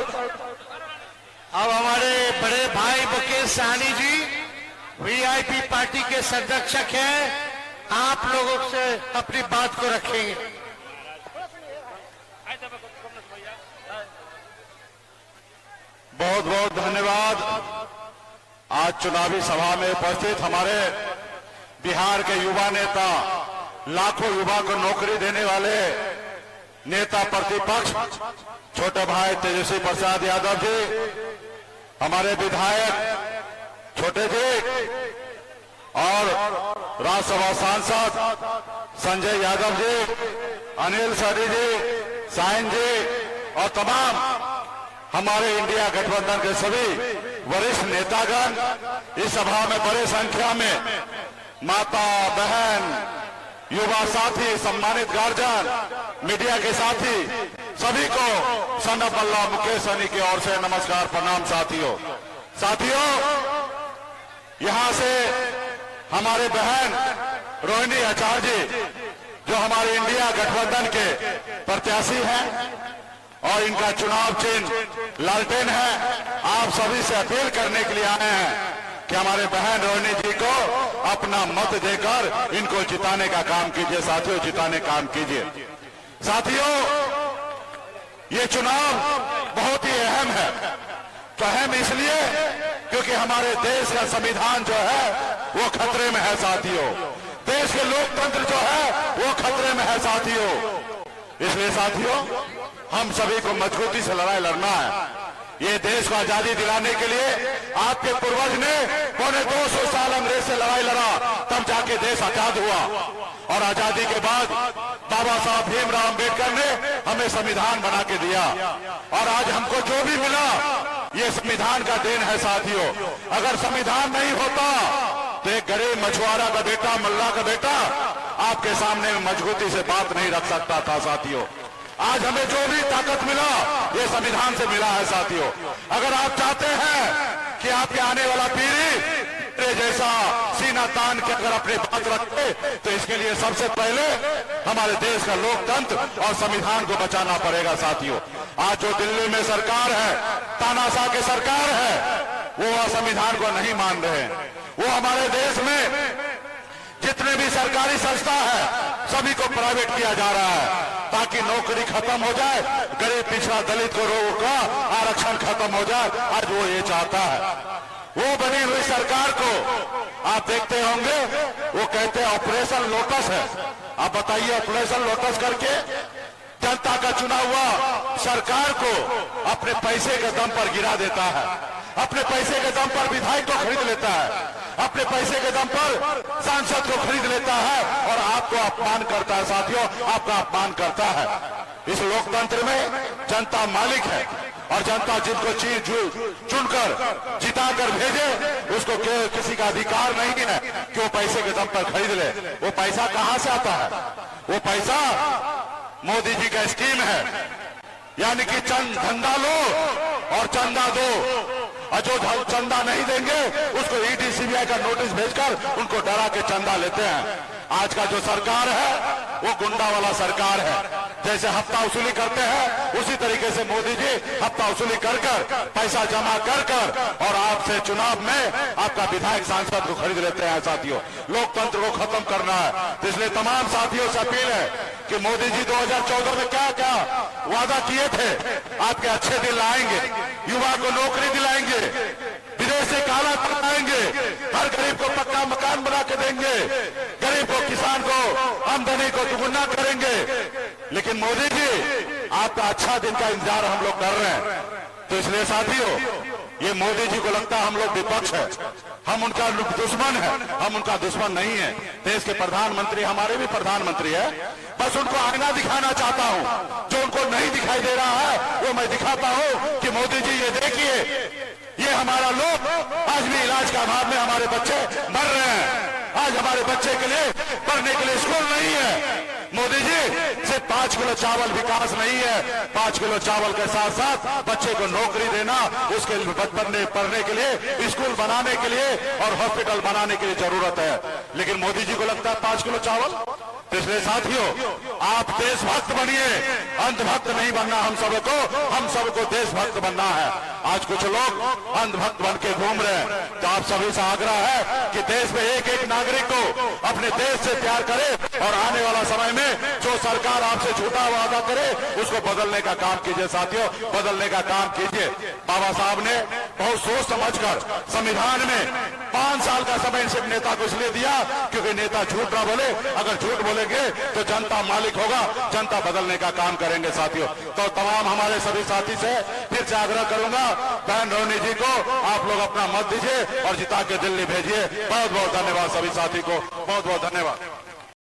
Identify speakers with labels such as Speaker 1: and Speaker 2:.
Speaker 1: अब हमारे बड़े भाई मुकेश सहनी जी वीआईपी पार्टी के संरक्षक हैं, आप लोगों से अपनी बात को रखेंगे।
Speaker 2: बहुत बहुत धन्यवाद। आज चुनावी सभा में उपस्थित हमारे बिहार के युवा नेता, लाखों युवा को नौकरी देने वाले नेता प्रतिपक्ष छोटे भाई तेजस्वी प्रसाद यादव जी, हमारे विधायक छोटे जी और राज्यसभा सांसद संजय यादव जी, अनिल सरी जी, साइन जी और तमाम हमारे इंडिया गठबंधन के सभी वरिष्ठ नेतागण, इस सभा में बड़े संख्या में माता बहन, युवा साथी, सम्मानित गार्जियन, मीडिया के साथी, सभी को सनफ अल्लाह मुकेश सहनी की ओर से नमस्कार, प्रणाम। साथियों, यहां से हमारे बहन रोहिणी आचार्य जी, जो हमारे इंडिया गठबंधन के प्रत्याशी हैं और इनका चुनाव चिन्ह लालटेन है, आप सभी से अपील करने के लिए आए हैं कि हमारे बहन रोहिणी जी को अपना मत देकर इनको जिताने का काम कीजिए। साथियों, जिताने का काम कीजिए। साथियों, ये चुनाव बहुत ही अहम है। तो अहम इसलिए क्योंकि हमारे देश का संविधान जो है वो खतरे में है। साथियों, देश के लोकतंत्र जो है वो खतरे में है। साथियों, इसलिए साथियों, हम सभी को मजबूती से लड़ाई लड़ना है। ये देश को आजादी दिलाने के लिए आपके पूर्वज ने पौने 200 साल अंग्रेज से लड़ाई लड़ा, तब जाके देश आजाद हुआ। और आजादी के बाद बाबा साहब भीमराव अम्बेडकर ने हमें संविधान बना के दिया और आज हमको जो भी मिला ये संविधान का देन है। साथियों, अगर संविधान नहीं होता तो एक गरीब मछुआरा का बेटा, मल्ला का बेटा आपके सामने मजबूती से बात नहीं रख सकता था। साथियों, आज हमें जो भी ताकत मिला ये संविधान से मिला है। साथियों, अगर आप चाहते हैं कि आपके आने वाला पीढ़ी जैसा सीना तान के अगर अपनी बात रखे, तो इसके लिए सबसे पहले हमारे देश का लोकतंत्र और संविधान को बचाना पड़ेगा। साथियों, आज जो दिल्ली में सरकार है, तानाशाह की सरकार है, वो संविधान को नहीं मान रहे हैं। वो हमारे देश में जितने भी सरकारी संस्था है सभी को प्राइवेट किया जा रहा है ताकि नौकरी खत्म हो जाए, गरीब पिछड़ा दलित को रोग का आरक्षण खत्म हो जाए। आज वो ये चाहता है। वो बनी हुई सरकार को आप देखते होंगे, वो कहते हैं ऑपरेशन लोटस है। आप बताइए, ऑपरेशन लोटस करके जनता का चुना हुआ सरकार को अपने पैसे के दम पर गिरा देता है, अपने पैसे के दम पर विधायक को खरीद लेता है, अपने पैसे के दम पर सांसद को खरीद लेता है और आपको अपमान करता है। साथियों, आपका अपमान करता है। इस लोकतंत्र में जनता मालिक है और जनता जिनको चुनकर जिताकर भेजे उसको किसी का अधिकार नहीं है कि वो पैसे के दम पर खरीद ले। वो पैसा कहां से आता है? वो पैसा मोदी जी का स्कीम है, यानी कि धंधा लो और चंदा दो, और जो चंदा नहीं देंगे उसको ईडी सीबीआई का नोटिस भेजकर उनको डरा के चंदा लेते हैं। आज का जो सरकार है वो गुंडा वाला सरकार है। जैसे हफ्ता वसूली करते हैं उसी तरीके से मोदी जी हफ्ता वसूली कर पैसा जमा कर और आपसे चुनाव में आपका विधायक सांसद को खरीद लेते हैं। साथियों, लोकतंत्र को खत्म करना है। तो इसलिए तमाम साथियों से अपील है कि मोदी जी 2014 में क्या क्या वादा किए थे, आपके अच्छे दिन लाएंगे, युवा को नौकरी दिलाएंगे, विदेश से काला धन आएंगे, हर गरीब को पक्का मकान बना के देंगे, गरीब को, किसान को आमदनी को दुगुना करेंगे। लेकिन मोदी जी आपका अच्छा दिन का इंतजार हम लोग कर रहे हैं। तो इसलिए साथियों, ये मोदी जी को लगता है हम लोग विपक्ष है, हम उनका दुश्मन है। हम उनका दुश्मन नहीं है। देश के प्रधानमंत्री हमारे भी प्रधानमंत्री है। बस उनको आईना दिखाना चाहता हूं, जो उनको नहीं दिखाई दे रहा है वो मैं दिखाता हूं कि मोदी जी ये देखिए, ये हमारा लोग आज भी इलाज का अभाव में हमारे बच्चे मर रहे हैं। आज हमारे बच्चे के लिए पढ़ने के लिए स्कूल नहीं है। मोदी जी सिर्फ 5 किलो चावल विकास नहीं है, 5 किलो चावल के साथ साथ बच्चे को नौकरी देना, उसके बचपन में पढ़ने के लिए, स्कूल बनाने के लिए और हॉस्पिटल बनाने के लिए जरूरत है। लेकिन मोदी जी को लगता है 5 किलो चावल, इसलिए साथियों, आप देशभक्त बनिए, अंधभक्त नहीं बनना। हम सबको देशभक्त बनना है। आज कुछ लोग अंधभक्त बन के घूम रहे हैं, तो आप सभी से आग्रह है कि देश में एक एक नागरिक को अपने देश से प्यार करे और आने वाला समय में जो सरकार आपसे झूठा वादा करे उसको बदलने का काम कीजिए। साथियों, बदलने का काम कीजिए। बाबा साहब ने बहुत सोच समझकर संविधान में 5 साल का समय सिर्फ नेता को इसलिए दिया क्योंकि नेता झूठ ना बोले। अगर झूठ बोलेंगे तो जनता मालिक होगा, जनता बदलने का काम करेंगे। साथियों, तो तमाम हमारे सभी साथी से फिर से आग्रह करूंगा, बहन रोहिणी जी को आप लोग अपना मत दीजिए और जिता के दिल्ली भेजिए। बहुत बहुत धन्यवाद सभी साथी को, बहुत बहुत धन्यवाद।